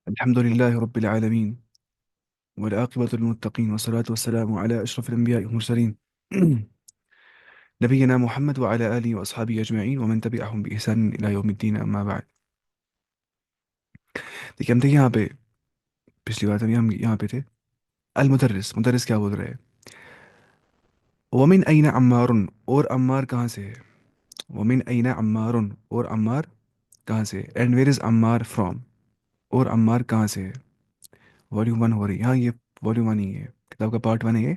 الحمد لله رب العالمين، والعاقبة للمتقين، والصلاة والسلام على أشرف الأنبياء والمرسلين نبينا محمد وعلى آله وأصحابه أجمعين ومن تبعهم بإحسان إلى يوم الدين، أما بعد. देखिए हम थे यहाँ पे। पिछली बार हम यहाँ पे थे। المدرس مدرس क्या बोल रहे हैं؟ ومن أين عمار؟ और अम्मार कहाँ से है? ومن أين عمار؟ और अम्मार कहाँ से है? And where is Ammar from? और अम्मार कहाँ से है? वॉल्यूम वन हो रही है। हाँ, ये वॉल्यूम वन ही है, किताब का पार्ट वन है ये।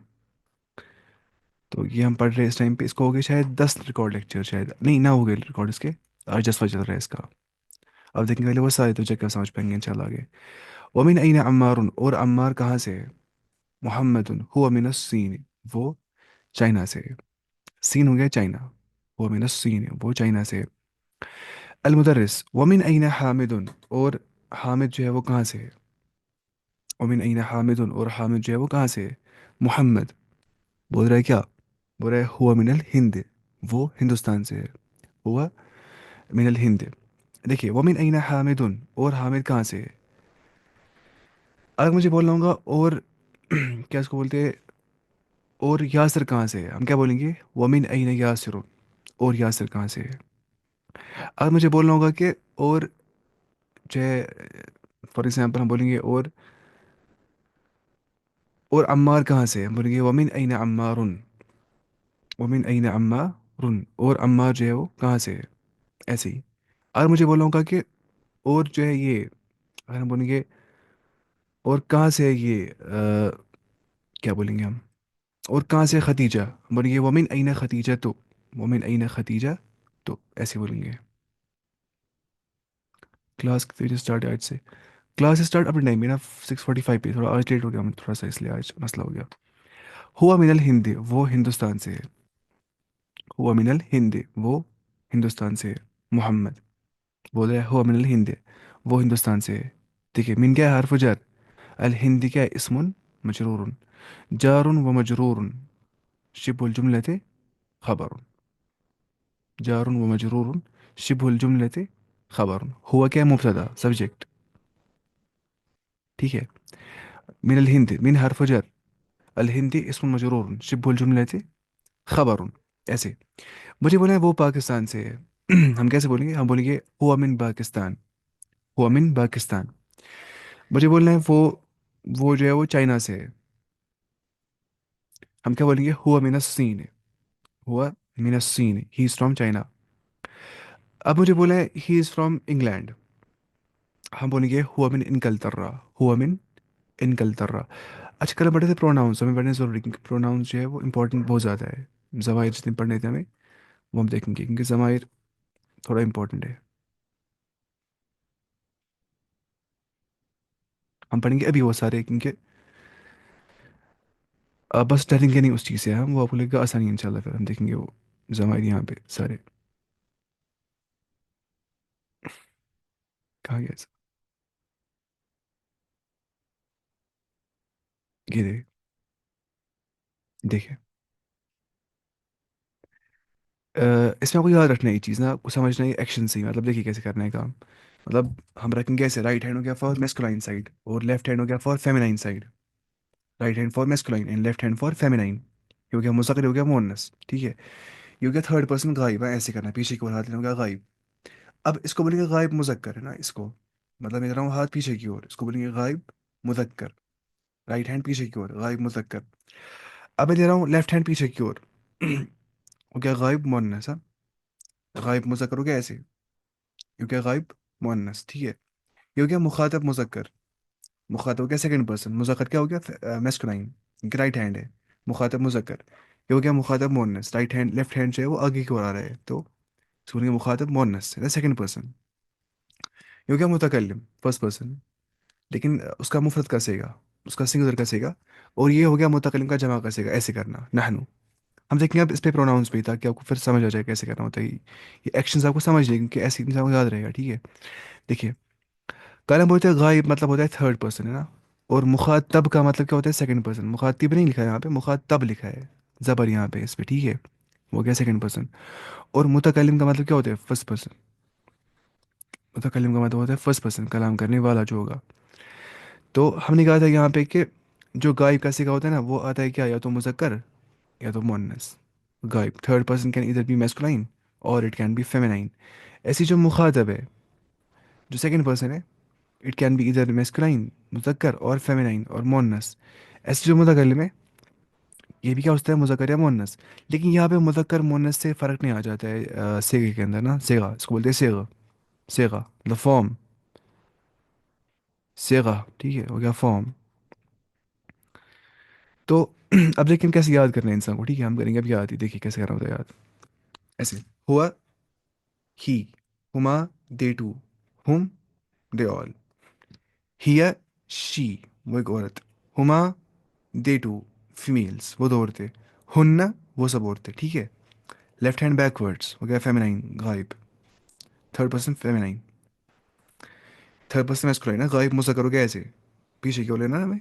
तो ये हम पढ़ रहे हैं इस टाइम पे। इसको हो गए शायद 10 रिकॉर्ड लेक्चर, शायद नहीं ना हो गए रिकॉर्ड इसके। आज 10वां चल रहा है इसका। अब देखेंगे पहले वो सारे तो चेक कर समझ पाएंगे इंशाल्लाह आगे। वमिन अइन अम्मारुन, और अम्मार कहाँ से है? मुहम्मदुन हुवा मिनस सीन, वो चाइना से है। सीन हो गया चाइना, हुवा मिनस सीन, वो चाइना से है। अल मुदर्रिस वमिन अइन हामिदुन, और हामिद जो है वो कहाँ से है? वमिन अइन हामिदुन, और हामिद जो है वो कहाँ से है? मुहम्मद बोल रहा है क्या? बोल रहा है हुआ मिनल हिंद, वो हिंदुस्तान से है। हुआ मिनल हिंद। देखिए वमिन अइन हामिदुन, और हामिद कहाँ से है? अगर मुझे बोलना होगा और क्या इसको बोलते हैं, और यासिर कहाँ से है, हम क्या बोलेंगे? वमिन अइन यासिर, और यासिर कहाँ से है? अगर मुझे बोलना होगा कि और जो है, फॉर एग्जांपल हम बोलेंगे और अम्मार कहाँ से है, हम बोलेंगे वमिन अइन अम्मारुन। वमिन अइन अम्मारुन, और अम्मार जो है वो कहाँ से है? ऐसे ही। अगर मुझे बोलना होगा कि और जो है ये, अगर हम बोलेंगे और कहाँ से है ये, क्या बोलेंगे हम? और कहाँ से खतीजा, हम बोलेंगे वमिन अइन खतीजा तो। वमिन अइन खतीजा तो, ऐसे बोलेंगे। क्लास कितने बजे स्टार्ट है आज से? क्लास स्टार्ट अपने टाइम पे ना 6:45 पे, थोड़ा आज लेट हो गया मैं थोड़ा सा, इसलिए आज मसला हो गया। हुआ मिनल हिंदी, वो हिंदुस्तान से है। हुआ मिनल हिंदी, वो हिंदुस्तान से है। मोहम्मद बोल रहा है हुआ मिनल हिंदी, वो हिंदुस्तान से है। देखिए मिन क्या है? हर्फ जर। अल हिंदी क्या है? इस्मुन मजरूरुन, जारुन व मजरूरुन, शिबुल जुमलते खबरुन। जारुन व मजरूरुन, शिबुल जुमलते खबरुन। हुआ क्या है? मुब्तदा सब्जेक्ट। ठीक है। मिन अल हिंद, मिन हर्फ जर, अल हिंदी इस्मुन मजरूरुन, शिबुल जुमलते खबरुन। ऐसे। मुझे बोला है वो पाकिस्तान से है। हम कैसे बोलेंगे? हम बोलेंगे हुआ मिन पाकिस्तान। हुआ मिन पाकिस्तान। मुझे बोलना है वो जो है वो चाइना से है। हम क्या बोलेंगे? हुआ मिनस सीन। हुआ मिनस सीन, ही इज फ्रॉम चाइना। अब मुझे बोला है ही इज फ्रॉम इंग्लैंड। हम बोलेंगे हुआ मिन इनकलतर्रा। हुआ मिन इनकलतर्रा। अच्छा, कल पढ़े थे प्रोनाउंस, हमें पढ़ने जरूरी, क्योंकि प्रोनाउंस जो है वो इंपॉर्टेंट बहुत ज़्यादा है। ज़माइर जितने पढ़ने थे हमें, वो हम देखेंगे, क्योंकि ज़माइर थोड़ा इंपॉर्टेंट है। हम पढ़ेंगे अभी वो सारे, क्योंकि बस डरेंगे नहीं उस चीज़ से हम, वो आपको लगेगा आसानी इंशाल्लाह। फिर हम देखेंगे वो ज़माइर यहाँ पे सारे। कहाँ गया इसका? ये देखिए। इसमें आपको याद रखना है ये चीज़ ना, आपको समझना है एक्शन से ही, मतलब देखिए कैसे करना है काम। मतलब हम रखेंगे ऐसे, राइट हैंड हो गया फॉर मेस्कुलाइन साइड, और लेफ्ट हैंड हो गया for feminine side. Right hand for masculine and left hand for feminine. ये हो गया मुज़क्कर, हो गया मुअन्नस। ठीक है। ये हो गया थर्ड पर्सन गायब है, ऐसे करना है, पीछे की ओर हाथ लेना, हो गया गायब। अब इसको बोलेंगे गायब मुज़क्कर, है ना इसको, मतलब मैं दे रहा हूँ हाथ पीछे की ओर, इसको बोलेंगे गायब मुज़क्कर। राइट हैंड पीछे की ओर, गायब मुज़क्कर। अब मैं दे रहा हूँ लेफ्ट हैंड पीछे की ओर, हो गया गायब मुअन्नस। हाँ? गायब मुज़क्कर हो गया ऐसे, ये हो गया गायब मुअन्नस। ठीक है। ये हो गया मुखातब मुज़क्कर। मुखातब हो गया सेकंड पर्सन, मुज़क्कर क्या हो गया? मैस्कुलाइन, राइट हैंड है। मुखातब मुज़क्कर। ये हो गया मुखातब मुअन्नस, राइट हैंड लेफ्ट हैंड जो है वो आगे की ओर आ रहा है, तो इसको बोलेंगे मुखातब मुअन्नस, है ना, सेकंड पर्सन। ये हो गया मुतकल्लिम, फर्स्ट पर्सन। लेकिन उसका मुफरद कसेगा, उसका सिंगुलर कसेगा। और ये हो गया मुतकल्लिम का जमा कसेगा, ऐसे करना नहनु। हम देखेंगे अब इस पे प्रोनाउंस पे, ताकि आपको फिर समझ आ जाए कैसे करना होता है ये एक्शंस आपको समझ लेंगे, क्योंकि ऐसे इंसान को याद रहेगा। ठीक है। देखिए, कलम होता है गायब, मतलब होता है थर्ड पर्सन, है ना। और मुखातब का मतलब क्या होता है? Second person. मुखातिब नहीं लिखा है यहाँ पे, मुखातब लिखा है, जबर यहाँ पे इस पे। ठीक है। वो गया सेकंड पर्सन। और मुतकल्लिम का मतलब क्या होता है? First person. मुतकल्लिम का मतलब होता है फर्स्ट पर्सन, कलाम करने वाला जो होगा। تو ہم نے کہا تھا یہاں پہ کہ جو غائب کا صیغہ ہوتا ہے نا وہ آتا ہے کیا، یا تو مذکر یا تو مؤنث. غائب تھرڈ پرسن کین ادھر بی میسکولائن اور اٹ کین بی فیمینائن. ایسی جو مخاطب ہے، جو سیکنڈ پرسن ہے، اٹ کین بی ادھر میسکولائن مذکر اور فیمینائن اور مؤنث. ایسے جو متکلم ہے یہ بھی کیا ہوتا ہے مذکر یا مؤنث. لیکن یہاں پہ مذکر مؤنث سے فرق نہیں آ جاتا ہے صیغے کے اندر نا. صیغہ اس کو بولتے ہیں صیغہ. صیغہ مطلب فارم. صیغہ ٹھیک ہے، ہو گیا فارم. تو اب لیکن کیسے یاد کرنا ہے انسان کو، ٹھیک ہے ہم کریں گے اب یاد ہی. دیکھیے کیسے کرنا ہوتا ہے یاد. ایسے ہوا ہی، ہما دے ٹو، ہم دے آل. ہیا شی وہ ایک عورت، ہما دے ٹو فیمیلس وہ دو عورتیں، ہن وہ سب عورتیں. ٹھیک ہے. لیفٹ ہینڈ بیک ورڈس ہو گیا فیمینائن غائب. Third person feminine. Third person masculine نا، غائب مذکر ہو گیا ایسے پیچھے کیوں لینا ہمیں.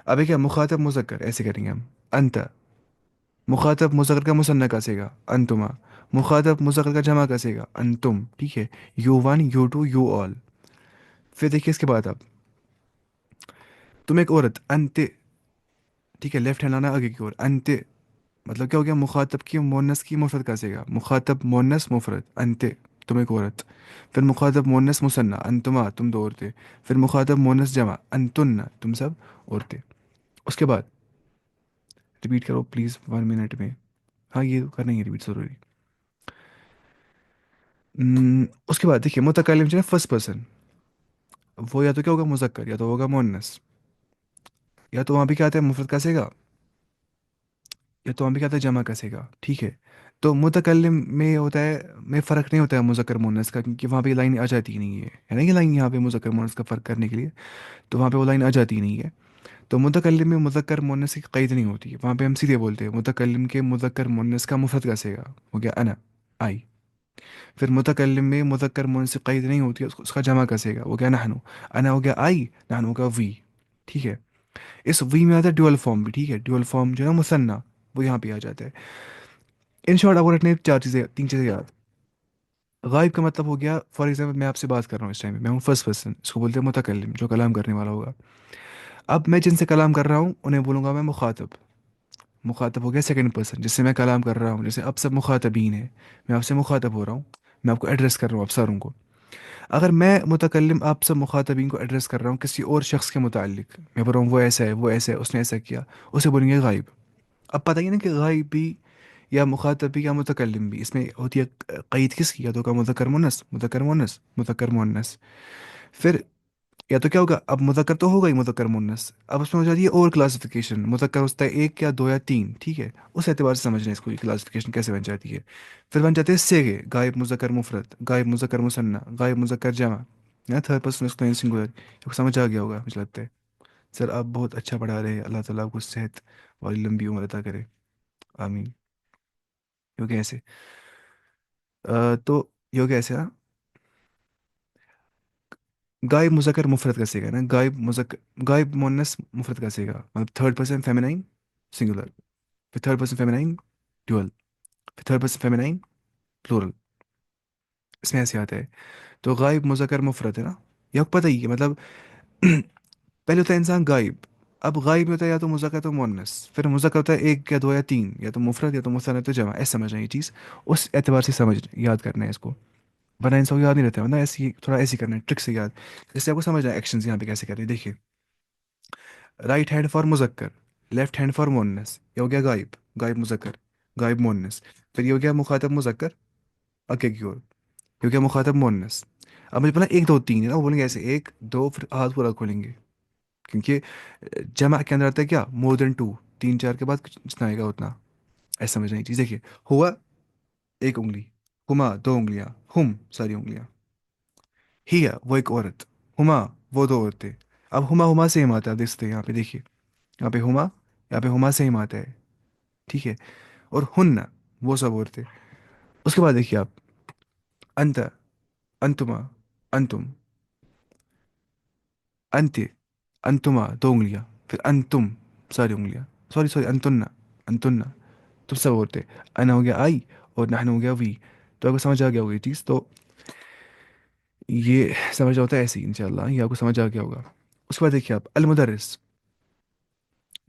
ابھی کیا مخاطب مذکر ایسے کریں گے ہم. انت مخاطب مذکر کا مثنیٰ کسے گا انتما. مخاطب مذکر کا جمع کسے گا انتم. ٹھیک ہے. You one you two you all. پھر دیکھیے اس کے بعد اب تم ایک عورت انت. ٹھیک ہے لیفٹ ہینڈ لانا آگے کی اور انت. مطلب کیا ہو گیا مخاطب کی مونس کی مفرد کسے گا مخاطب مونس مفرد انت. تم ایک عورت. پھر مخاطب مونس مثنیٰ انتما تم دو عورتیں. پھر مخاطب مونس جمع انتن تم سب عورتیں. اس کے بعد ریپیٹ کرو پلیز 1 منٹ میں. ہاں یہ کرنا ہی ہے ریپیٹ ضروری. اس کے بعد دیکھیے متکلم جو ہے فرسٹ پرسن وہ یا تو کیا ہوگا مذکر یا تو ہوگا مونس. یا تو وہاں پہ کیا آتا ہے مفرد کا سیگا یا تو وہاں پہ کیا آتا ہے جمع کا سیگا. ٹھیک ہے. تو متکلم میں ہوتا ہے میں فرق نہیں ہوتا ہے مذکر مونس کا، کیونکہ وہاں پہ لائن آ جاتی ہی نہیں ہے نا. یہ لائن یہاں پہ مذکر مونس کا فرق کرنے کے لیے تو وہاں پہ وہ لائن آ جاتی ہی نہیں ہے. تو متکلم میں مذکر مونس کی قید نہیں ہوتی ہے. وہاں پہ ہم سیدھے بولتے ہیں متکلم کے مذکر مونس کا مفرد کا سیگا ہو گیا انا آئی. پھر متکلم میں مذکر مؤنث سے قید نہیں ہوتی ہے، اس کا جمع کسے گا وہ کیا نحنو. انا ہو گیا آئی، نحنو ہو گیا وی. ٹھیک ہے. اس وی میں آتا ہے ڈیول فارم بھی. ٹھیک ہے. ڈیول فارم جو ہے نا مثنیٰ وہ یہاں پہ آ جاتا ہے. ان شارٹ آپ کو رکھنے ہیں چار چیزیں تین چیزیں یاد. غائب کا مطلب ہو گیا فار ایگزامپل میں آپ سے بات کر رہا ہوں اس ٹائم میں ہوں فرسٹ پرسن، اس کو بولتے ہیں متکلم جو کلام کرنے والا ہوگا. اب میں جن سے کلام کر رہا ہوں انہیں بولوں گا میں مخاطب. مخاطب ہو گیا سیکنڈ پرسن جس سے میں کلام کر رہا ہوں. جیسے اب سب مخاطبین ہیں، میں آپ سے مخاطب ہو رہا ہوں، میں آپ کو ایڈریس کر رہا ہوں افسروں کو. اگر میں متکلم آپ سب مخاطبین کو ایڈریس کر رہا ہوں کسی اور شخص کے متعلق، میں بول رہا ہوں وہ ایسا ہے وہ ایسا ہے اس نے ایسا کیا، اسے بولیں گے غائب. اب پتہ ہی نا کہ غائب بھی یا مخاطب بھی یا متکلم بھی اس میں ہوتی ہے قید کس کی، یا تو کا مذکر مونس مذکر مونس مذکر مونس. پھر یا تو کیا ہوگا اب مذکر تو ہوگا ہی مذکر مونس، اب اس میں ہو جاتی ہے اور کلاسیفیکیشن مذکر ہوتا ہے ایک یا دو یا تین. ٹھیک ہے. اس اعتبار سے سمجھنا ہے اس کو یہ کلاسیفیکیشن کیسے بن جاتی ہے. پھر بن جاتے ہیں سیگے غائب مذکر مفرد غائب مذکر مثنیٰ غائب مذکر جمع یا تھرڈ پرسن اس کو سنگولر. سمجھ آ گیا ہوگا مجھے لگتا ہے. سر آپ بہت اچھا پڑھا رہے ہیں، اللہ تعالیٰ آپ کو صحت والی لمبی عمر عطا کرے. آمین. کیونکہ ایسے تو یہ کیسے نا غائب مذکر مفرد کا سیگا نا غائب مذکر غائب مونس مفرد کا سیگا مطلب تھرڈ پرسن فیمینائن سنگولر. پھر تھرڈ پرسن فیمینائن ڈیول. پھر تھرڈ پرسن فیمینائن پلورل. اس میں ایسے آتا ہے. تو غائب مذکر مفرد ہے نا یہ آپ کو پتہ ہی ہے مطلب پہلے ہوتا ہے انسان غائب. اب غائب میں ہوتا ہے یا تو مذکر تو مونس، پھر مذکر ہوتا ہے ایک یا دو یا تین، یا تو مفرد یا تو مثنیٰ تو جمع. ایسے سمجھنا ہے یہ چیز، اس اعتبار سے سمجھ یاد کرنا ہے اس کو. ورنہ انسان کو یاد نہیں رہتا ہے ورنہ ایسی تھوڑا ایسی کرنا ہے ٹرک سے یاد. جیسے آپ کو سمجھنا ہے ایکشنز یہاں پہ کیسے کریں. دیکھیے رائٹ ہینڈ فار مذکر، لیفٹ ہینڈ فار مونس، یہ ہو گیا غائب غائب مذکر غائب مونس. پھر یہ ہو گیا مخاطب مذکر آگے کی اور، یہ ہو گیا مخاطب مونس. اب مجھے پتا ایک دو تین ہے نا وہ بولیں گے ایسے ایک دو پھر ہاتھ پورا کھولیں گے، کیونکہ جمع کے اندر آتا ہے کیا مور دین ٹو، تین چار کے بعد جتنا آئے گا اتنا. ایسا سمجھنا یہ چیز. دیکھیے ہوا ایک انگلی، ہما دو انگلیاں، ہم ساری انگلیاں. ہی وہ ایک عورت، ہما وہ دو عورتیں. اب ہما ہما سیم آتا ہے، دیکھتے ہیں یہاں پہ دیکھیے یہاں پہ ہما یہاں پہ ہما سیم آتا ہے. ٹھیک ہے. اور ہن وہ سب عورتیں. اس کے بعد دیکھیے آپ انت انتما انتم انت انتما دو انگلیاں، پھر انتم ساری انگلیاں، سوری سوری انتنا انتنا تم سب عورتیں. انا ہو گیا آئی اور نحن ہو گیا وی. تو آپ کو سمجھ آ گیا ہوگا یہ چیز. تو یہ سمجھ ہوتا ہے ایسے ہی انشاءاللہ یہ آپ کو سمجھ آ گیا ہوگا. उसके बाद देखिए आप अलमुदर्रिस,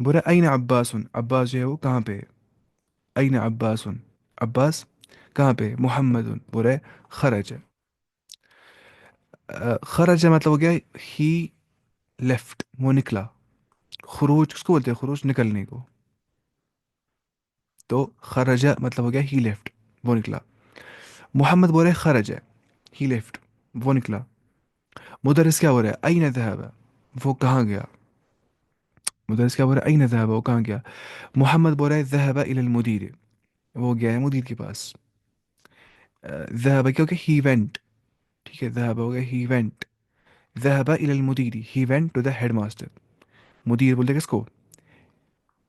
बोल रहा है अइन अब्बासुन, अब्बास जो है वो कहाँ पे है, अइन अब्बासुन, अब्बास कहाँ पे है, मोहम्मदुन बोल रहा है खरज, खरज मतलब हो गया ही लेफ्ट, वो निकला, खरूज किसको बोलते हैं, खरूज निकलने को, तो खरजा मतलब हो गया ही लेफ्ट, वो निकला। मोहम्मद बोल रहे खरज है, ही लेफ्ट, वो निकला। मुदरस क्या बोल रहा है अइन ذهب, वो कहाँ गया, मुदरस क्या बोल रहा है अइन ذهب, वो कहाँ गया। मोहम्मद बोल रहा है ذهب إلى المدير, वो गया है मुदीर के पास। ذهب क्योंकि ही वेंट, ठीक है, ذهب हो गया ही वेंट, ذهب إلى المدير, he went to the head master. मुदीर बोलते हैं किसको,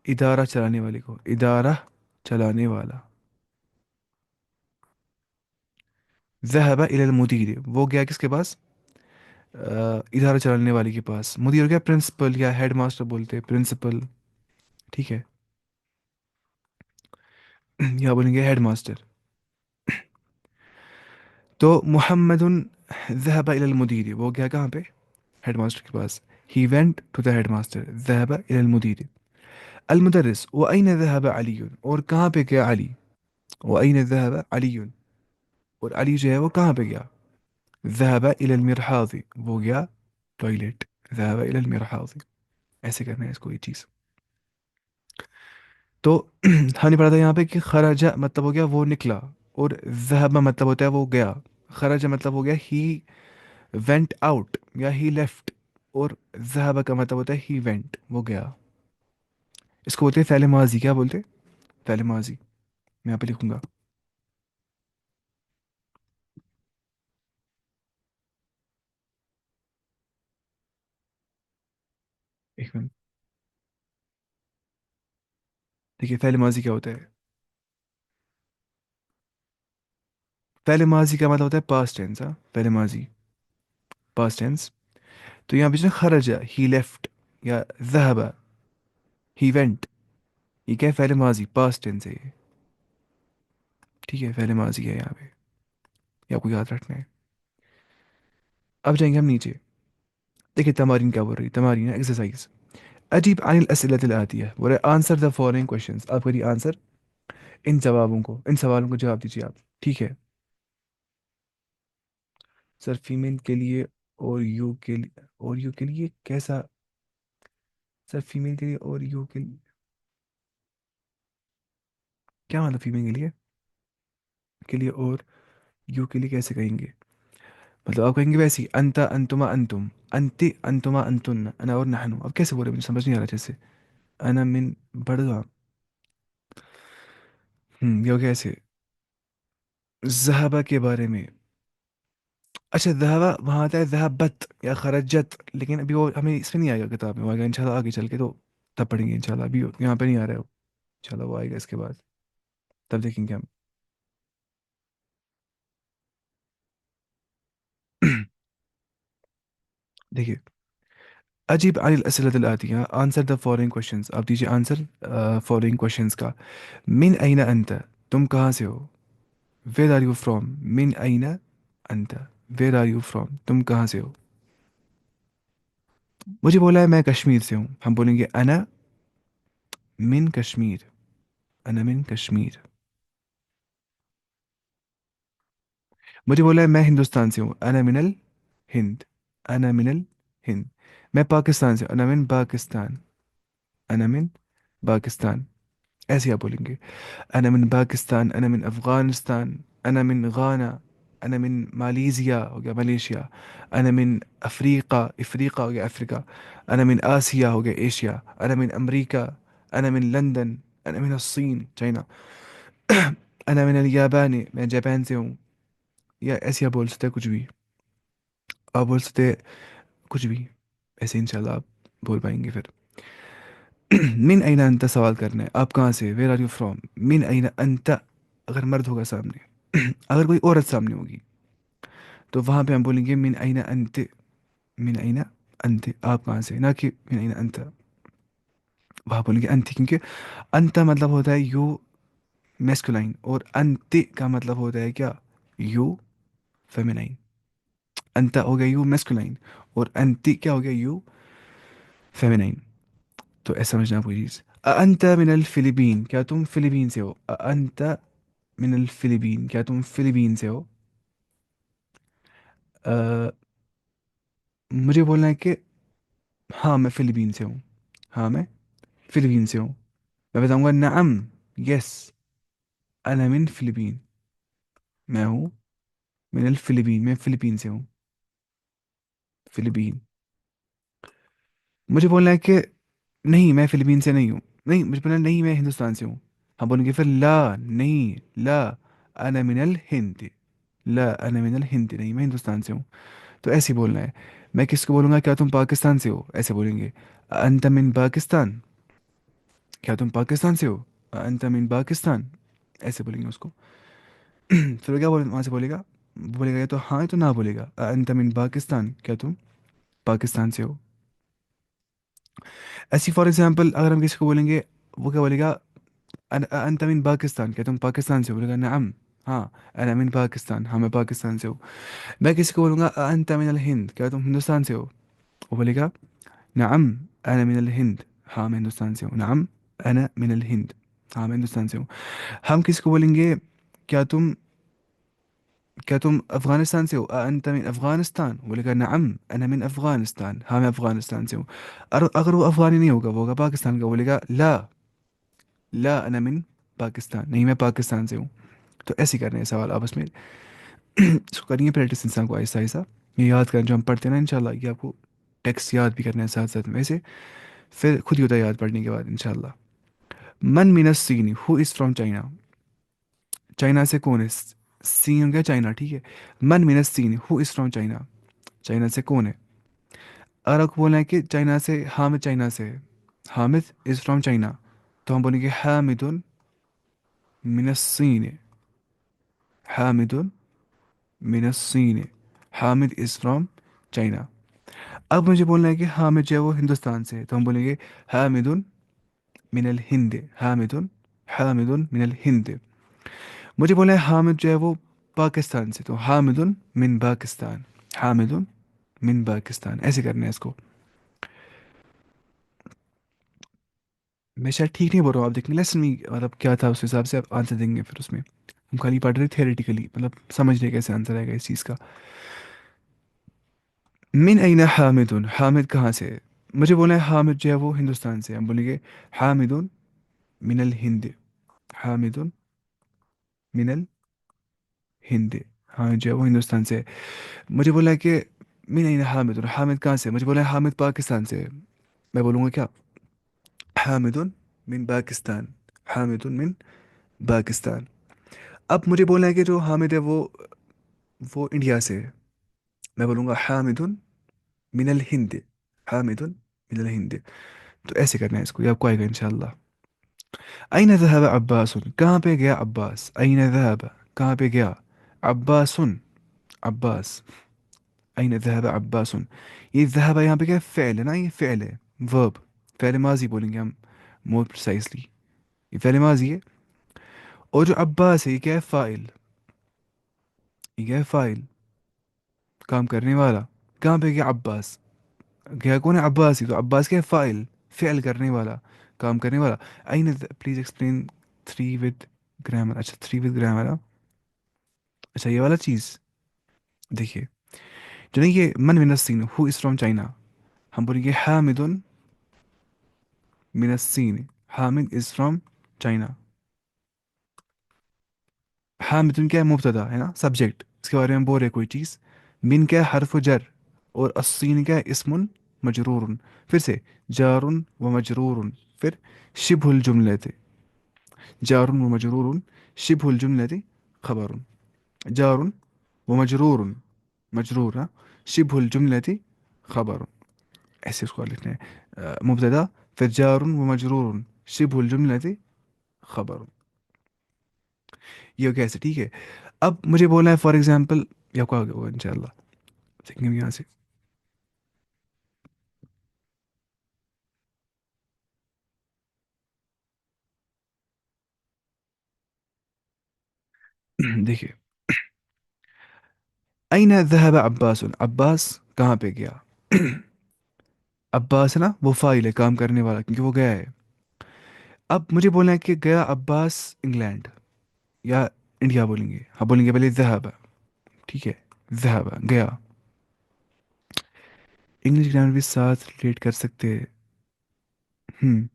इदारा चलाने वाले को, इदारा चलाने वाला। ذهب إلى المدير, वो गया किसके पास, इदारा चलाने वाले के पास। मुदीर हो गया प्रिंसिपल या हेड मास्टर बोलते हैं, प्रिंसिपल, ठीक है। या बोलेंगे हेड मास्टर। तो मोहम्मदुन ذهب إلى المدير, वो गया कहाँ पे, हेड मास्टर के पास। he went to the headmaster, ذهب إلى المدير। المدرس وأين ذهب علي, और कहाँ पे गया अली, وأين ذهب علي, और अली जो है वो कहाँ पे गया। ذهب إلى المرحاض, वो गया टॉयलेट, ذهب إلى المرحاض। ऐसे करना है इसको ये चीज़। तो हमने पढ़ा था यहाँ पे कि खराजा मतलब हो गया वो निकला, और ज़हबा मतलब होता है वो गया। खराजा मतलब हो गया ही वेंट आउट या ही लेफ्ट, और ज़हबा का मतलब होता है ही वेंट, वो गया। इसको बोलते हैं फ़ैल माजी, क्या बोलते हैं, फ़ैल माजी। मैं यहाँ पे लिखूंगा, एक मिनट। देखिए फ़ैल माजी क्या होता है, फ़ैल माजी का मतलब होता है पास्ट टेंस। हाँ, फ़ैल माजी पास्ट टेंस। तो यहाँ पे जो खराजा ही लेफ्ट, या ज़हबा ही वेंट, ये क्या है, फ़ैल माजी पास्ट टेंस है ये, ठीक है, फ़ैल माजी है यहाँ पे, ये आपको याद रखना है। अब जाएंगे हम नीचे। देखिए तमारीन क्या बोल रही है, तमारीन एक्सरसाइज। अजीब अनिल असइलतिल आतिया, बोले आंसर द फॉलोइंग क्वेश्चंस, आप करिए आंसर इन जवाबों को, इन सवालों को जवाब दीजिए आप, ठीक है। सर फीमेल के लिए और यू के लिए, और यू के लिए कैसा, सर फीमेल के लिए और यू के लिए क्या मतलब, फीमेल के लिए और यू के लिए कैसे कहेंगे, मतलब आप कहेंगे वैसे ही अंता अंतुमा अंतुम, अंति अंतुमा अंतुन, अना और नहनु, अब कैसे बोले, मुझे समझ नहीं आ रहा जैसे, अना मिन बड़गा, ये हो गया ऐसे। जहाबा के बारे में, अच्छा जहाबा वहाँ आता है जहाबत या खरजत, लेकिन अभी वो हमें इसमें नहीं आएगा किताब में, वो आएगा इंशाल्लाह आगे चल के, तो तब पढ़ेंगे इंशाल्लाह, अभी यहाँ पे नहीं आ रहा है वो, इंशाल्लाह वो आएगा इसके बाद, तब देखेंगे हम। देखिए अजीब अनिल असलत आतिया, आंसर द फॉलोइंग क्वेश्चंस, आप दीजिए आंसर फॉलोइंग क्वेश्चंस का। मिन अइना अंत, तुम कहाँ से हो, वेर आर यू फ्रॉम, मिन अइना अंत, वेर आर यू फ्रॉम, तुम कहाँ से हो। मुझे बोला है मैं कश्मीर से हूँ, हम बोलेंगे अना मिन कश्मीर, अना मिन कश्मीर। मुझे बोला है मैं हिंदुस्तान से हूँ, अना मिनल हिंद, अना मिनल हिंद। मैं पाकिस्तान से हूँ, अना मिन पाकिस्तान, अना मिन पाकिस्तान। ऐसे आप बोलेंगे, अना मिन पाकिस्तान, अना मिन अफगानिस्तान, अना मिन गाना, अना मिन मालेशिया हो गया मलेशिया, अना मिन अफ्रीका, अफ्रीका हो गया अफ्रीका, अना मिन आसिया हो गया एशिया, अना मिन अमरीका, अना मिन लंदन, अना मिन الصين चाइना, अना मिन اليابان, मैं जापान से हूँ। या ऐसे आप बोल सकते हैं कुछ भी, आप बोल सकते हैं कुछ भी, ऐसे इंशाल्लाह आप बोल पाएंगे फिर। मिन अइना अंत सवाल करना है, आप कहाँ से, वेर आर यू फ्रॉम। मिन अइना अंत अगर मर्द होगा सामने, अगर कोई औरत सामने होगी तो वहां पे हम बोलेंगे मिन अइना अंत, मिन अइना अंत, आप कहाँ से, ना कि मिन अइना अंत, वहां बोलेंगे अंत, क्योंकि अंत मतलब होता है यू मेस्कुलाइन, और अंत का मतलब होता है क्या, यू फेमिनाइन। अंत हो गया यू मेस्कुलाइन, और अंति क्या हो गया, यू फेमिनाइन। तो ऐसा समझना पूरी चीज़। अंत मिनल फिलीपीन, क्या तुम फिलीपीन से हो? अंत मिनल फिलीपीन, क्या तुम फिलीपीन से हो? अ, मुझे बोलना है कि हाँ मैं फिलीपीन से हूँ। हाँ मैं फिलीपीन से हूँ। मैं बताऊंगा नअम, यस, अना मिन फिलीपीन, मैं हूँ मिनल फिलीपीन, मैं फिलीपीन से हूँ। फिलीपीन। मुझे बोलना है कि नहीं मैं फिलीपीन से नहीं हूँ। नहीं, मुझे बोलना है, नहीं मैं हिंदुस्तान से हूँ। हम बोलेंगे फिर ला नहीं, ला अना मिनल हिंद, ला अना मिनल हिंद, नहीं मैं हिंदुस्तान से हूँ। तो ऐसे ही बोलना है। मैं किसको बोलूँगा, क्या तुम पाकिस्तान से हो, ऐसे बोलेंगे। अंत मिन पाकिस्तान, क्या तुम पाकिस्तान से हो? अंत मिन पाकिस्तान, ऐसे बोलेंगे उसको। फिर वो क्या बोल वहाँ से बोलेगा, बोलेगा या तो हाँ या तो ना बोलेगा। अंत मिन पाकिस्तान, क्या तुम पाकिस्तान से हो? ऐसी फॉर एग्जांपल अगर हम किसी को बोलेंगे, वो क्या बोलेगा, अंत मिन पाकिस्तान, क्या तुम पाकिस्तान से हो? बोलेगा नअम, हाँ अना मिन पाकिस्तान, हाँ मैं पाकिस्तान से हूँ। मैं किसी को बोलूँगा अंत मिन अल हिंद, क्या तुम हिंदुस्तान से हो? वो बोलेगा नअम अना मिन अल हिंद, हाँ मैं हिंदुस्तान से हूँ। नअम अना मिन अल हिंद, हाँ मैं हिंदुस्तान से हूँ। हम किसी को बोलेंगे, क्या तुम क्या तुम अफगानिस्तान से हो? अंत मिन अफगानिस्तान, बोलेगा नअम अना मिन अफगानिस्तान, हाँ मैं अफगानिस्तान से हूँ। और अगर वो अफगानी नहीं होगा, वो होगा पाकिस्तान का, बोलेगा ला, ला अना मिन पाकिस्तान, नहीं मैं पाकिस्तान से हूँ। तो ऐसे ही करने हैं सवाल आपस में। इसको करेंगे प्रैक्टिस इंसान को आहिस्ता आहिस्ता। ये याद करें जो हम पढ़ते हैं ना, इंशाल्लाह ये आपको टेक्स्ट याद भी करना है साथ साथ में, वैसे फिर खुद ही होता है याद पढ़ने के बाद इंशाल्लाह। मन मिनस सीन, who is from China? China से कौन है? सीन हो गया चाइना, ठीक है। मन मिनस सीन, who is from China? China से कौन है? अगर आपको बोलना है कि चाइना से, हामिद चाइना से है, हामिद इज़ फ्रॉम चाइना, तो हम बोलेंगे हामिदुन मिनस सीन, हामिदुन मिनस सीन, हामिद इज़ फ्रॉम चाइना। अब मुझे बोलना है कि हामिद जो है वो हिंदुस्तान से है, तो हम बोलेंगे हामिदुन मिनल हिंद, हामिदुन, हामिदुन मिनल हिंद। मुझे बोला है हामिद जो है वो पाकिस्तान से, तो हामिदुन मिन पाकिस्तान, हामिदुन मिन पाकिस्तान, ऐसे करना है इसको। मैं शायद ठीक नहीं बोल रहा हूँ, आप देखेंगे लेसन में मतलब क्या था उस हिसाब से आप आंसर देंगे। फिर उसमें हम खाली पढ़ रहे थियोरेटिकली, मतलब समझ रहे कैसे आंसर आएगा इस चीज़ का। मिन अइना हामिदुन, हामिद कहाँ से है? मुझे बोला है हामिद जो है वो हिंदुस्तान से, हम बोलेंगे हामिदुन मिनल हिंद, हामिदुन मिनल हिंद, हाँ जो है वो हिंदुस्तान से है। मुझे बोला है कि मिन अइना हामिदुन, हामिद कहाँ से है? मुझे बोला है हामिद पाकिस्तान से है, मैं बोलूँगा क्या, हामिदुन मिन पाकिस्तान, हामिदुन मिन पाकिस्तान। अब मुझे बोलना है कि जो हामिद है वो इंडिया से है, मैं बोलूँगा हामिदुन मिनल हिंद, हामिदुन मिनल हिंद। तो ऐसे करना है इसको, ये आपको आएगा इंशाल्लाह। अइन ज़हब अब्बासुन, कहाँ पे गया अब्बास? अइन ज़हब, कहाँ पे गया? अब्बासुन, अब्बास। अइन ज़हब अब्बासुन, ये ज़हब यहाँ पे क्या फ़ेल है ना, ये फ़ेल है, वर्ब, फ़ेल माजी बोलेंगे हम मोर प्रिसाइजली, ये फ़ेल माजी है। और जो अब्बास है ये क्या है, फ़ाइल, ये क्या है, फ़ाइल, काम करने वाला। कहाँ पे गया अब्बास? गया कौन है? अब्बास ही, तो अब्बास क्या है, फ़ाइल, फ़ेल करने वाला, काम करने वाला। अइन, please explain three with grammar, अच्छा थ्री विद ग्रामर, अच्छा ये वाला चीज़। देखिए, जो नहीं ये मन मिनस्सीन, हु इज़ फ्रॉम चाइना, हम बोलेंगे हामिदुन मिनस्सीन, हामिद इज़ फ्रॉम चाइना। हामिदुन क्या है, मुब्तदा है ना, सब्जेक्ट, इसके बारे में बोल रहे कोई चीज़। मिन क्या है, हर्फ जर। और अस्सीन क्या है, इस्मुन मजरूरुन। फिर से जारुन व मजरूरुन। फिर शिबहुल जुमलते, जारुन व मजरूरुन, शिबहुल जुमलते खबरुन, जारुन व मजरूरुन, मजरूर हाँ, शिबहुल जुमलते खबरुन, ऐसे उसको लिखना है। मुब्तदा, फिर जारुन व मजरूरुन, शिबहुल जुमलते खबरुन, ये कैसे, ठीक है। अब मुझे बोलना है फॉर एग्जांपल, या क्या होगा इंशाल्लाह, देखेंगे यहाँ से। देखिए, अइन ज़हब अब्बास, अब्बास कहाँ पे गया? अब्बास है ना, वो फाइल है, काम करने वाला, क्योंकि वो गया है। अब मुझे बोलना है कि गया अब्बास इंग्लैंड या इंडिया बोलेंगे, हाँ बोलेंगे पहले ज़हब, ठीक है, ज़हब गया। इंग्लिश ग्रामर भी साथ रिलेट कर सकते हैं। हम्म।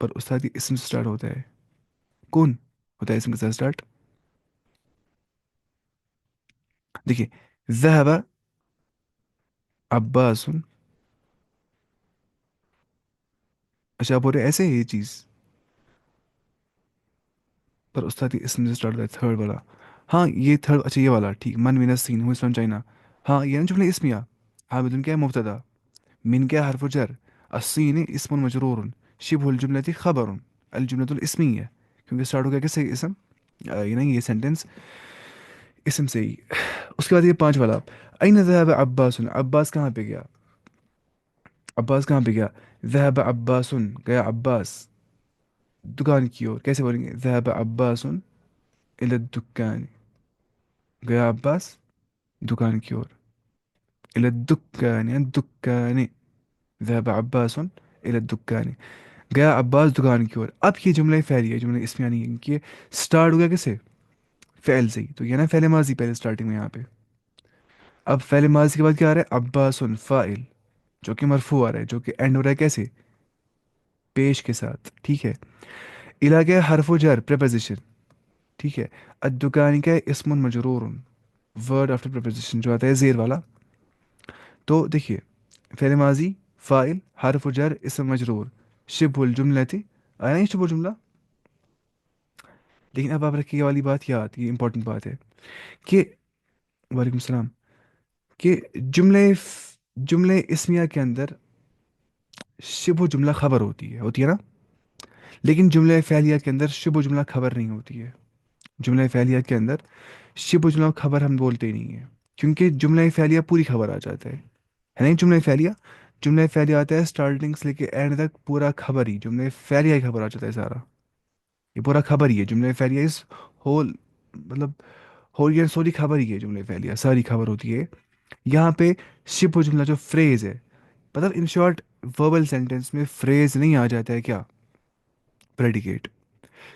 पर उस्ताद ये इसम से स्टार्ट होता है। कौन होता है इसम के साथ स्टार्ट? देखिए, ज़हब अब्बास। अच्छा आप बोल रहे हैं ऐसे है ये चीज़। पर उस्ताद ये इसम से स्टार्ट होता है, थर्ड वाला। हाँ ये थर्ड, अच्छा ये वाला ठीक, मन मिनस सीन हु फ्रॉम चाइना। हाँ ये ना जुमले इसमिया। हाँ बिदुन क्या है मुब्तदा, من क्या हरफ जर, الصين اسم مجرور شبه الجملة خبر الجملة الاسمية، क्योंकि स्टार्ट हो गया किससे, इसम। ये नहीं, ये सेंटेंस इसम से ही। उसके बाद ये पांच वाला, अइन ذهب عباس, अब्बास कहाँ पे गया, अब्बास कहाँ पे गया। ذهب عباس, गया अब्बास दुकान की ओर, कैसे बोलेंगे, ذهب عباس إلى الدكان, गया अब्बास दुकान की ओर। إلى الدكان يعني الدكان، ذهب عباس إلى الدكان، गया अब्बास दुकान की ओर। अब ये जुमला फ़ैली है, जुमला इसमें यानी कि स्टार्ट हो गया किससे, फ़ैल से ही, तो ये ना फ़ैल माजी पहले स्टार्टिंग में यहाँ पे। अब फ़ैल माजी के बाद क्या आ रहा है, अब्बासुन फ़ाइल, जो कि मरफू आ रहा है, जो कि एंड हो रहा है कैसे, पेश के साथ, ठीक है। इला क्या है, हरफो जर प्रेपोजिशन, ठीक है। अद्दुकानी क्या है, इस्मुन मजरूरुन, वर्ड आफ्टर प्रेपोजिशन जो आता है जेर वाला। तो देखिए, फ़ैल माजी फ़ाइल हरफो जर इसम मजरूर, शिबुल जुमला थी, आया नहीं शिबुल जुमला। लेकिन अब आप रखिए ये वाली बात याद, ये इंपॉर्टेंट बात है कि, वालेकुम सलाम, कि जुमले इसमिया के अंदर शिबु जुमला खबर होती है ना। लेकिन जुमले फ़ैलिया के अंदर शिबु जुमला खबर नहीं होती है। जुमले फ़ैलिया के अंदर शिबु जुमला खबर हम बोलते ही नहीं है, क्योंकि जुमला फ़ैलिया पूरी खबर आ जाता है नहीं। जुमला फ़ैलिया आता है स्टार्टिंग से लेके एंड तक, पूरा खबर ही जुमले फ़ैलिया ही खबर आ जाता है सारा। ये पूरा खबर ही है, जुमले फ़ैलिया इस होल, मतलब होल ये सॉरी खबर ही है, जुमले फ़ैलिया सारी खबर होती है। यहाँ पे शिबु जुमला जो फ्रेज है, मतलब इन शॉर्ट वर्बल सेंटेंस में फ्रेज नहीं आ जाता है क्या, प्रेडिकेट,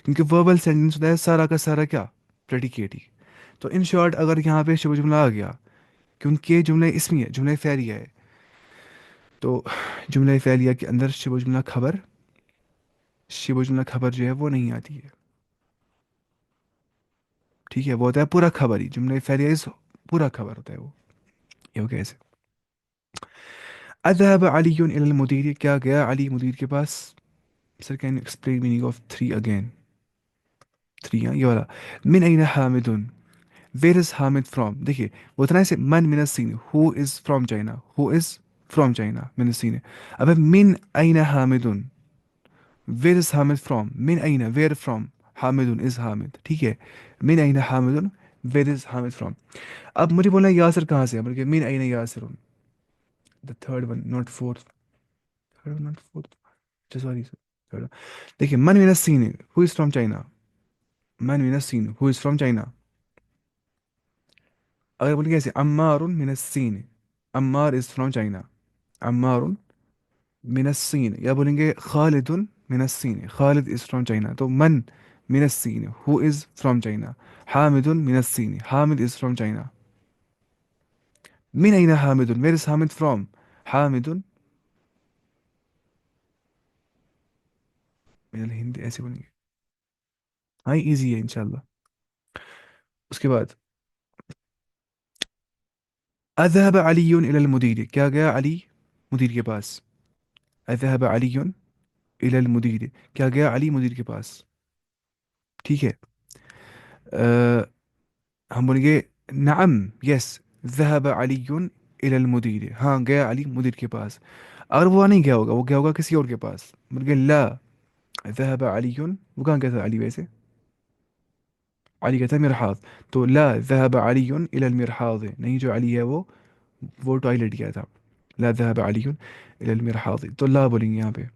क्योंकि वर्बल सेंटेंस होता है सारा का सारा क्या, प्रेडिकेट ही। तो इन शॉर्ट अगर यहाँ पे शिबु जुमला आ गया, क्योंकि जुमले इसमें है, जुमले फ़ैलिया है, तो जुमले फ़ैलिया के अंदर शिबु जुमला खबर जो है वो नहीं आती है, ठीक है। वो होता है पूरा खबर ही, जुमले फ़ैलिया इस पूरा खबर होता है वो। ये हो गया ऐसे। अज़हब अलीयुन इलल मुदीर, क्या गया अली मुदीर के पास। Sir can explain meaning of three again. Three, हाँ ये वाला। मिन अइन हामिदुन, वेयर इज हामिद फ्रॉम। देखिए वो था ना ऐसे, मन मिन सीन, who is from China, who is from China मिन सीन। अब मिन अइन हामिदुन, वेयर इज हामिद फ्रॉम, मिन अइन वेयर फ्रॉम, हामिदुन इज हामिद, ठीक है। मिन अइन हामिदुन, वेयर इज हामिद फ्रॉम। अब मुझे बोलना है यासर कहाँ से है, मतलब मिन अइन Yasir, the third one not fourth, third not fourth, sorry sir. देखिए मन मिन सीन, हु इज फ्रॉम चाइना, मन मिन सीन हु इज फ्रॉम चाइना। अगर बोलेंगे ऐसे, अम्मारुन मिन सीन, अम्मार इज फ्रॉम चाइना, अम्मारुन मिन सीन, या बोलेंगे खालिदुन मिन सीन, खालिद इज फ्रॉम चाइना। तो मन मिन सीन हु इज फ्रॉम चाइना, हामिदुन मिन सीन, हामिद इज फ्रॉम चाइना। मिन अइन हामिदुन, वेयर इज हामिद फ्रॉम, हामिदुन मिन हिंद, ऐसे बोलेंगे। हाँ इजी है इंशाल्लाह। उसके बाद, अذهب علي إلى المدير, क्या गया अली मुदीर के पास। अذهب علي إلى المدير, क्या गया अली मुदीर के पास, ठीक है। अ, हम बोलेंगे नअम, यस, ذهب علي إلى المدير, हाँ गया अली मुदीर के पास। अगर वो नहीं गया होगा, वो गया होगा किसी और के पास, बोलेंगे ला ذهب علي, वो कहाँ गया था अली वैसे, अली गया था मिरहाद। तो ला ذهب علي إلى المرحاض, नहीं जो अली है वो टॉयलेट गया था। ला ذهب علي إلى المرحاض, तो ला बोलेंगे यहाँ पे।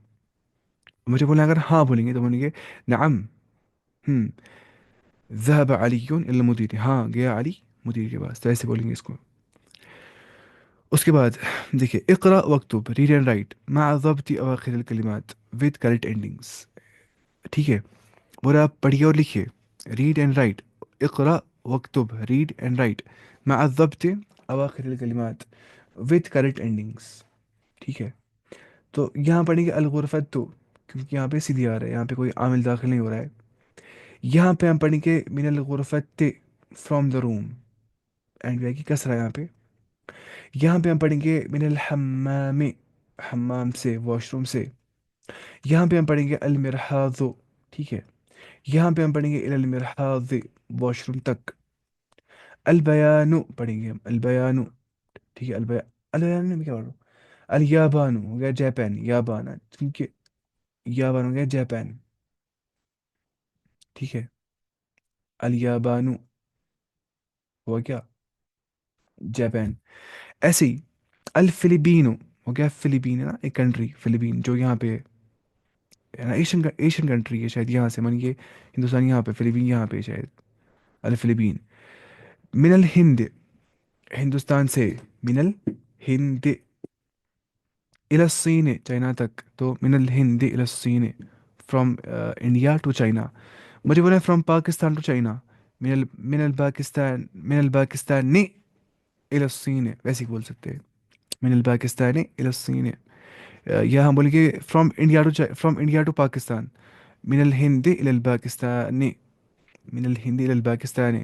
मुझे बोला अगर हाँ बोलेंगे तो बोलेंगे नअम, हम्म, ذهب علي إلى المدير, हाँ गया अली मुदीर के पास, तो ऐसे बोलेंगे इसको। اس کے بعد دیکھیے اقرا وکتب ریڈ اینڈ رائٹ مع ضبط اواخر الکلمات ود کریکٹ اینڈنگس. ٹھیک ہے، بولا آپ پڑھیے اور لکھیے. ریڈ اینڈ رائٹ، اقرا وکتب ریڈ اینڈ رائٹ مع ضبط اواخر الکلمات ود کریکٹ اینڈنگس. ٹھیک ہے، تو یہاں پڑھیں گے الغرفت تو، کیونکہ یہاں پہ سیدھی آ رہا ہے، یہاں پہ کوئی عامل داخل نہیں ہو رہا ہے. یہاں پہ ہم پڑھیں گے من الغرفت فرام دا روم، اینڈ کی کسرہ یہاں پہ. یہاں پہ ہم پڑھیں گے من الحمام، حمام سے، واش روم سے. یہاں پہ ہم پڑھیں گے المرحاض. ٹھیک ہے، یہاں پہ ہم پڑھیں گے الی المرحاض، واش روم تک. البیان پڑھیں گے ہم البیان. ٹھیک ہے، البیان میں کیا پڑھ رہا ہوں، الیابان ہو گیا جاپان، یابان کیونکہ یابان ہو گیا جاپان. ٹھیک ہے، الیابان ہوا کیا، جاپان. ایسے ہی الفلپینو ہو گیا فلپین، ہے نا ایک کنٹری فلپین جو یہاں پہ ہے نا، ایشین کنٹری ہے شاید، یہاں سے من یہ ہندوستان یہاں پہ، فلپین یہاں پہ شاید. الفلپین. من الہند ہندوستان سے، من الہند الى الصین چائنا تک، تو من الہند الى الصین فرام انڈیا ٹو چائنا. مجھے بولا فرام پاکستان ٹو چائنا، من الپاکستان، من الپاکستان الى الصین، ویسے ہی بول سکتے ہیں من الپاکستان الى الصین. یا ہم بولیں گے from India to, from India to Pakistan, من الہند الى الپاکستان، من الہند الى الپاکستان.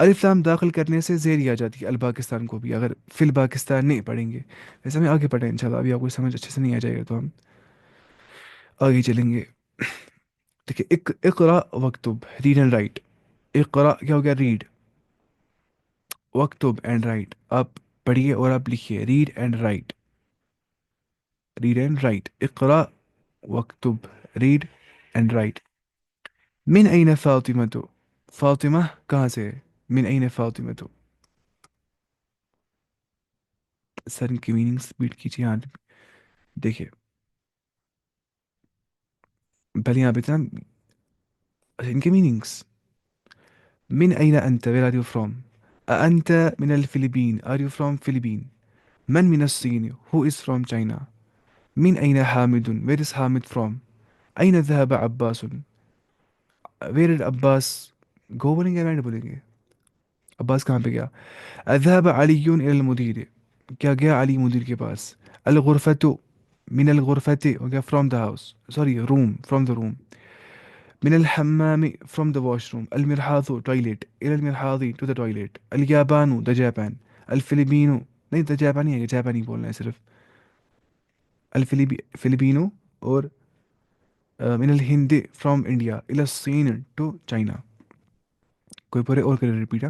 الف لام داخل کرنے سے زیر آ جاتی ہے الپاکستان کو بھی، اگر فی الپاکستان نہیں پڑھیں گے. ویسے ہمیں آگے پڑھیں انشاءاللہ، ابھی آپ کو سمجھ اچھے سے نہیں آ جائے گا تو ہم آگے چلیں گے. دیکھیے اقرا وکتب ریڈ اینڈ رائٹ. اقرا کیا ہو گیا ریڈ، وکتب اینڈ رائٹ آپ پڑھیے اور آپ لکھیے. Read and write, read and write. اقرا وکتب ریڈ اینڈ رائٹ. من این فاطمہ تو، فاطمہ کہاں سے ہے، من این فاطمہ تو. سر ان کی میننگس بیٹ کیجیے یہاں. دیکھیے پہلے یہاں پہ تھا ان کے میننگس. من أين أنت؟ Where are you from? أنت من الفلبين. Are you from Philippines? من الصين. Who is from China? من أين Hamid? Where is Hamid from? أين ذهب عباس؟ Where did عباس go بولیں گے، وینڈ بولیں گے، عباس کہاں پہ گیا. ذهب علي إلى المدير، کیا گیا علی مدیر کے پاس. الغرفة، من الغرفة ہو گیا from the house، sorry room، from the room. من الحمام from the washroom. المرحاض toilet، إلى المرحاض to the toilet. اليابان the Japan. الفلبينو نہیں the جاپانی ہے، جاپانی بولنا ہے صرف. الفلبينو اور من الہند from India إلى الصين to China. کوئی پورے اور کرے ریپیٹ.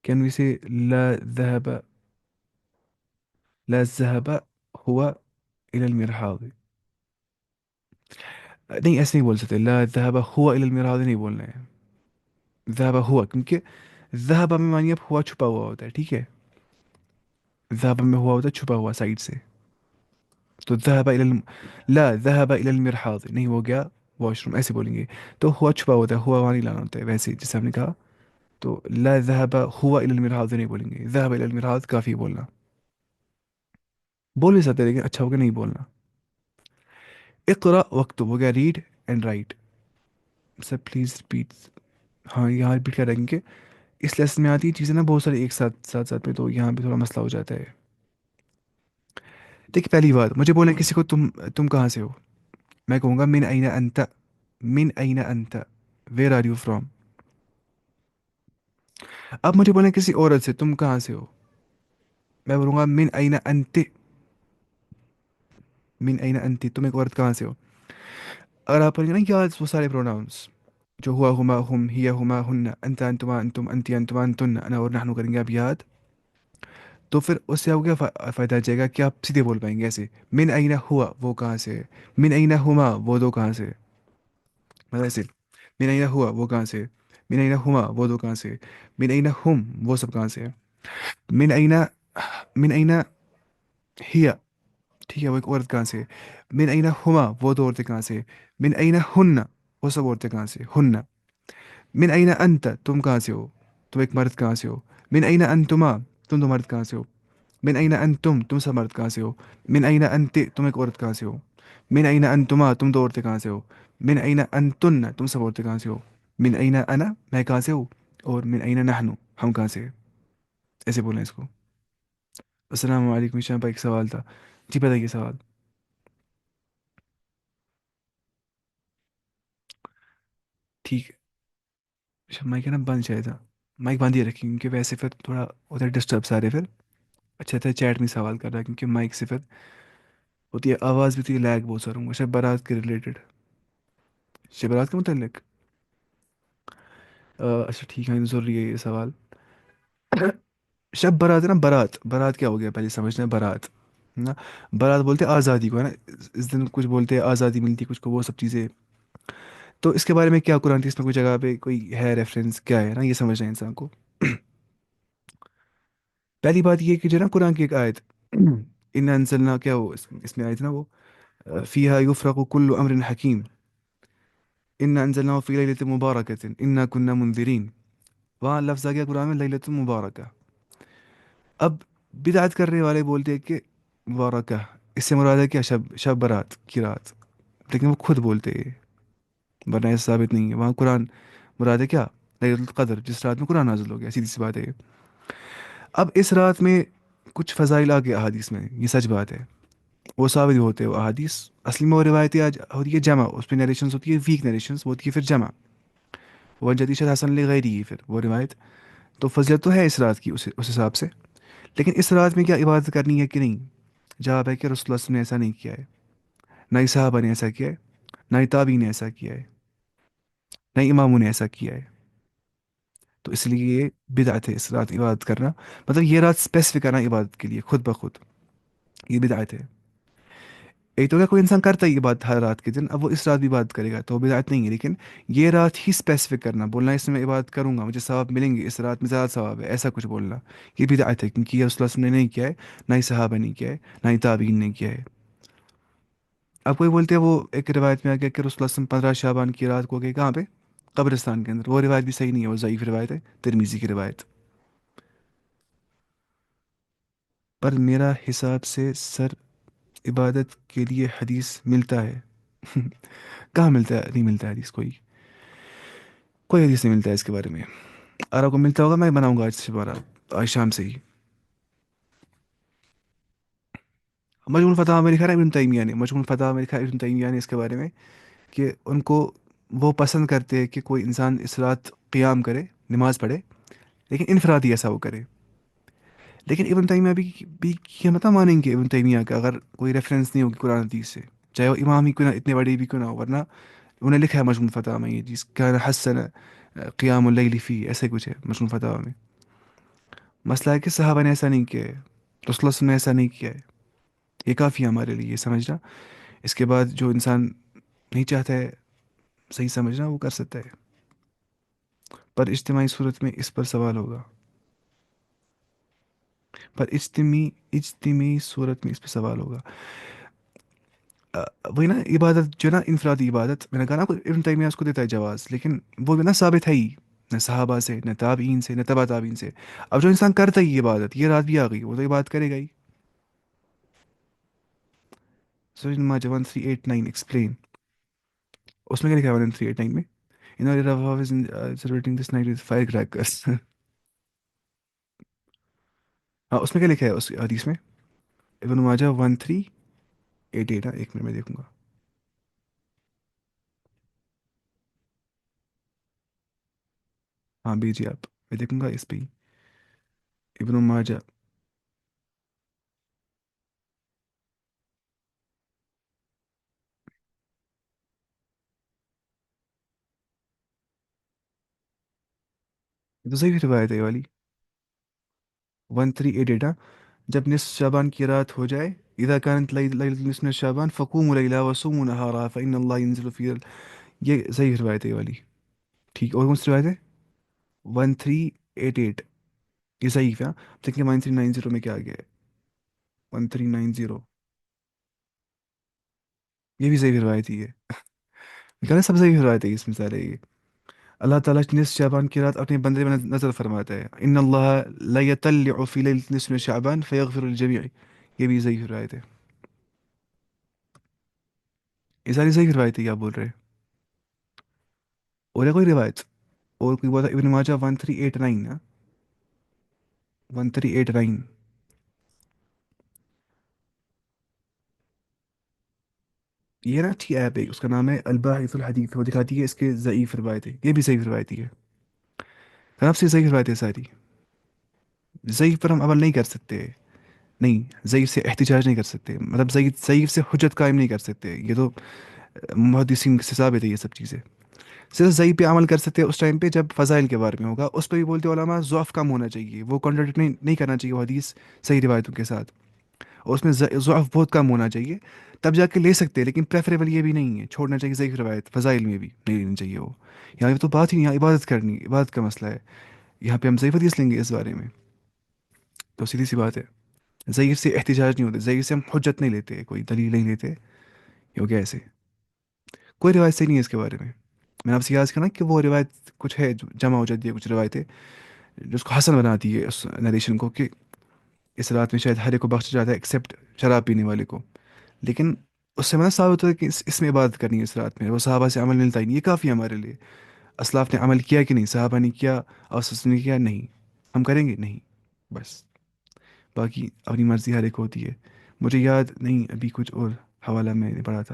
can we say لا ذهب، لا ذهب هو إلى المرحاض. نہیں ایسے نہیں بول سکتے، لا ذهب هو إلى المرحاض نہیں بولنا ہے. ذهب هو، کیونکہ ذهب میں مانیے اب ہوا چھپا ہوا ہوتا ہے. ٹھیک ہے، ذهب میں ہوا ہوتا ہے چھپا ہوا سائڈ سے. تو ذهب الى لا ذهب الى المرحاض نہیں، ہو گیا واش روم، ایسے بولیں گے. تو ہوا چھپا ہوتا ہے، ہوا وہاں نہیں لانا ہوتا ہے، ویسے جیسے ہم نے کہا. تو لا ذهب هو الى المرحاض نہیں بولیں گے، ذهب الى المرحاض کافی ہے بولنا. بول بھی سکتے ہیں لیکن اچھا ہوگا نہیں بولنا. اقرا وکتب ہو گیا read and write. Sir please repeat. ہاں یہاں ریپیٹ کر رہیں گے، اس لیسن میں آتی ہے چیزیں نا بہت سارے ایک ساتھ ساتھ ساتھ میں، تو یہاں پہ تھوڑا مسئلہ ہو جاتا ہے. دیکھیے پہلی بات مجھے بولیں کسی کو تم کہاں سے ہو، میں کہوں گا من این انت، من این انت، ویئر آر یو فرام. اب مجھے بولیں کسی عورت سے تم کہاں سے ہو، میں بولوں گا من این انت، من این انت، تم ایک عورت کہاں سے ہو. اگر آپ پڑھیں گے نا یاد وہ سارے پروناؤنس جو ہوا، ہما، ہم، ہی، ہما، ہن، انت، انتما، انتم، انتی، انتما، انتن، انا اور نحن کریں گے آپ یاد. تو پھر اس سے آپ کو کیا فائدہ جائے گا کہ آپ سیدھے بول پائیں گے ایسے. من این ہوا وہ کہاں سے ہے، من این ہما وہ دو کہاں سے ہے. مطلب ایسے من این ہوا وہ کہاں سے ہے، من این ہما وہ دو کہاں سے ہے، من این ہم وہ سب کہاں سے ہے. من این، من این ہیا، ٹھیک ہے وہ ایک عورت کہاں سے ہے. من این ہما وہ دو عورتیں کہاں سے ہے. من این ہن وہ سب عورتیں کہاں سے ہن. من این انت تم کہاں سے ہو، تم ایک مرد کہاں سے ہو. من این انتما تم تو مرد کہاں سے ہو؟ من این انتم، تم سب مرد کہاں سے ہو؟ من این انت، تم ایک عورت کہاں سے ہو؟ من این انتما، تم دو عورتیں کہاں سے ہو؟ من این انتن، تم سب عورتیں کہاں سے ہو؟ من این انا، میں کہاں سے ہوں؟ اور من این نحن، ہم کہاں سے ہیں؟ ایسے بولیں اس کو. السلام علیکم شاہ بھائی، ایک سوال تھا. جی بتائیے سوال. ٹھیک ہے. اچھا مائک ہے نا بند شاید تھا. مائک بند ہی رکھیں کیونکہ ویسے پھر تھوڑا ادھر ڈسٹربس آ رہے پھر. اچھا تھا چیٹ میں سوال کر رہا ہے کیونکہ مائک سے پھر ہوتی ہے آواز بھی، تو یہ لیگ بہت سارا ہوں. اچھا بارات کے ریلیٹڈ، شب بارات کے متعلق. اچھا ٹھیک ہے، ضروری ہے یہ سوال. شب بارات ہے نا، بارات بارات کیا ہو گیا پہلے سمجھنا ہے. بارات نا، بارات بولتے ہیں آزادی کو ہے نا. اس دن کچھ بولتے ہیں آزادی ملتی ہے کچھ کو، وہ سب چیزیں. تو اس کے بارے میں کیا قرآن کی اس میں کوئی جگہ پہ کوئی ہے ریفرنس کیا ہے نا، یہ سمجھنا ہے انسان کو. پہلی بات یہ کہ جو ہے نا قرآن کی ایک آیت ان انزلنا، کیا وہ اس میں آیت نا وہ فیہا یفرق کل امر حکیم ان انزلنا فی لیلۃ مبارکۃ انا کننا منذرین. وہاں لفظ آ گیا قرآن میں لیلۃ مبارکہ. اب بدعت کرنے والے بولتے ہیں کہ مبارکہ اس سے مراد ہے کیا؟ شب برات کی رات. لیکن وہ خود بولتے ہیں، ورنہ ایسا ثابت نہیں ہے. وہاں قرآن مراد ہے کیا؟ لیلۃ القدر، جس رات میں قرآن نازل ہو گیا، سیدھی سی بات ہے. اب اس رات میں کچھ فضائل آ گئے احادیث میں، یہ سچ بات ہے. وہ ثابت بھی ہوتے ہیں وہ احادیث. اصلی میں وہ روایتیں آج ہوتی ہے جمع، اس پہ نریشنس ہوتی ہے ویک نریشنس، وہ ہوتی ہے پھر جمع. وہ جدید حسن لغیری پھر وہ روایت. تو فضیلت تو ہے اس رات کی اس حساب سے. لیکن اس رات میں کیا عبادت کرنی ہے کہ نہیں؟ جواب ہے کہ رسول اللہ صلی اللہ علیہ وسلم نے ایسا نہیں کیا ہے، نہ ہی صحابہ نے ایسا کیا ہے، نہ ہی تابعین نے ایسا کیا ہے، نہ ہی اماموں نے ایسا کیا ہے. تو اس لیے یہ بدعت ہے اس رات عبادت کرنا. مطلب یہ رات اسپیسیفک کرنا عبادت کے لیے خود بخود، یہ بدعت ہے. ایک تو کیا کوئی انسان کرتا ہی یہ بات ہر رات کے دن، اب وہ اس رات بھی عبادت کرے گا تو وہ بدعت نہیں ہے. لیکن یہ رات ہی اسپیسیفک کرنا، بولنا اس میں عبادت کروں گا مجھے ثواب ملیں گے، اس رات میں زیادہ ثواب ہے، ایسا کچھ بولنا یہ بدعت ہے. کیونکہ یہ رسول اللہ صلی اللہ علیہ وسلم نے نہیں کیا ہے، نہ ہی صحابہ نے کیا ہے، نہ ہی تابعین نے کیا ہے. اب کوئی بولتے ہیں وہ ایک روایت میں آ گیا کہ رسول اللہ صلی اللہ علیہ وسلم 15 شعبان کی رات کو گئے کہاں پہ؟ قبرستان کے اندر. وہ روایت بھی صحیح نہیں ہے، وہ ضعیف روایت ہے، ترمیزی کی روایت. پر میرا حساب سے سر عبادت کے لیے حدیث ملتا ہے. کہاں ملتا ہے؟ نہیں ملتا ہے حدیث کوئی، کوئی حدیث نہیں ملتا ہے اس کے بارے میں. اگر آپ کو ملتا ہوگا میں بناؤں گا آج سے بارہ، آج شام سے ہی. مجموع الفتاوی میرے خیال ہے ابن تیمیہ نے، مجموع الفتاوی میرے خیال ہے ابن تیمیہ نے اس کے بارے میں کہ ان کو وہ پسند کرتے ہیں کہ کوئی انسان اس رات قیام کرے، نماز پڑھے، لیکن انفرادی ایسا وہ کرے. لیکن ابن تیمیہ بھی یہ مت مانیں گے ابن تیمیہ کا اگر کوئی ریفرنس نہیں ہوگی قرآن حدیث سے، چاہے وہ امام ہی کیوں نہ، اتنے بڑے بھی کیوں نہ ہو. ورنہ انہوں نے لکھا ہے مجموع الفتاوی میں یہ چیز کہ حسن قیام اللیل فی، ایسے کچھ ہے مجموع الفتاوی میں. مسئلہ ہے کہ صحابہ نے ایسا نہیں کیا ہے، رسول اللہ صلی اللہ علیہ وسلم نے ایسا نہیں کیا ہے. یہ کافی ہے ہمارے لیے یہ سمجھنا. اس کے بعد جو انسان نہیں چاہتا ہے صحیح سمجھنا، وہ کر سکتا ہے. پر اجتماعی صورت میں اس پر سوال ہوگا. پر اجتماعی صورت میں اس پہ سوال ہوگا. وہی نا عبادت جو نا انفرادی عبادت، میں نے کہا نا ابن تیمیہ اس کو دیتا ہے جواز، لیکن وہ بھی نا ثابت ہے ہی، نہ صحابہ سے، نہ تابعین سے، نہ تبع تابعین سے. اب جو انسان کرتا ہی یہ عبادت، یہ رات بھی آ گئی، وہ تو عبادت کرے گا ہی. سورہ ماجہ 1389 ایکسپلین. اس میں کیا لکھا ہے 1389 میں؟ ان order celebrating this night with firecrackers. ہاں اس میں کیا لکھا ہے اس حدیث میں؟ ابن ماجہ 1388. ایک منٹ میں دیکھوں گا. ہاں بھیجیے آپ، میں دیکھوں گا اس پہ ہی. ابن ماجہ. یہ تو صحیح روایت ہے یہ والی. 1388. ہاں، جب نصف شعبان کی رات ہو جائے، اذا كانت لیلۃ نصف من شعبان فقوموا لیلہ وصوموا نہارا فإن اللہ ينزل فی یہ صحیح روایت ہے یہ والی. ٹھیک، اور کون سی روایت ہے؟ 1388. یہ صحیح ہے. ہاں دیکھیں 1390 میں کیا آ گیا ہے. 1390 یہ بھی صحیح روایت ہی ہے. کہنا سب صحیح روایت ہے اس میں سارے یہ. اللہ تعالیٰ نصف شعبان کی رات اپنے بندے میں نظر فرماتا ہے، ان اللہ لا یطلع فی لیلۃ نصف من شعبان فیغفر للجمیع. یہ بھی صحیح روایت ہے. یہ ساری صحیح روایت ہے، کیا بول رہے ہیں؟ اور ہے کوئی روایت؟ اور کوئی بات ابن ماجہ 1389 نا، 1389. یہ نا اچھی ایپ ہے، اس کا نام ہے الباحث الحدیث، وہ دکھاتی ہے اس کے ضعیف روایتیں، یہ بھی صحیح روایتی ہے. طرف سے صحیح روایتیں ساری. ضعیف پر ہم عمل نہیں کر سکتے. نہیں، ضعیف سے احتجاج نہیں کر سکتے، مطلب ضعیف سے حجت قائم نہیں کر سکتے. یہ تو محدثین سے ثابت ہے یہ سب چیزیں. صرف ضعیف پہ عمل کر سکتے ہیں اس ٹائم پہ جب فضائل کے بارے میں ہوگا. اس پہ بھی بولتے علماء ضعف کم ہونا چاہیے، وہ کانٹرڈکٹ نہیں کرنا چاہیے وہ حدیث صحیح روایتوں کے ساتھ. اور اس میں ضعف بہت کم ہونا چاہیے، تب جا کے لے سکتے ہیں. لیکن پریفریبل یہ بھی نہیں ہے، چھوڑنا چاہیے ضعیف روایت. فضائل میں بھی نہیں لینی چاہیے وہ. یہاں پہ تو بات ہی نہیں، یہاں عبادت کرنی، عبادت کا مسئلہ ہے. یہاں پہ ہم ضعیف حدیث لیں گے اس بارے میں؟ تو سیدھی سی بات ہے. ضعیف سے احتجاج نہیں ہوتے، ضعیف سے ہم حجت نہیں لیتے، کوئی دلیل نہیں لیتے. یہ ہو گیا ایسے. کوئی روایت صحیح نہیں ہے اس کے بارے میں. میں نے آپ سے یاد کرنا کہ وہ روایت کچھ ہے جو جمع ہو جاتی ہے، کچھ روایتیں جو اس کو حسن بناتی ہے اس نریشن کو، کہ اس رات میں شاید ہر ایک کو بخشا جاتا ہے ایکسیپٹ شراب پینے والے کو. لیکن اس سے مطلب ثابت ہوتا ہے کہ اس میں عبادت کرنی ہے اس رات میں. وہ صحابہ سے عمل ملتا ہی نہیں، یہ کافی ہے ہمارے لیے. اسلاف نے عمل کیا کہ نہیں، صحابہ نے کیا، اوسط نے کیا نہیں، ہم کریں گے نہیں. بس باقی اپنی مرضی ہر ایک ہوتی ہے. مجھے یاد نہیں ابھی کچھ اور حوالہ میں نے پڑھا تھا.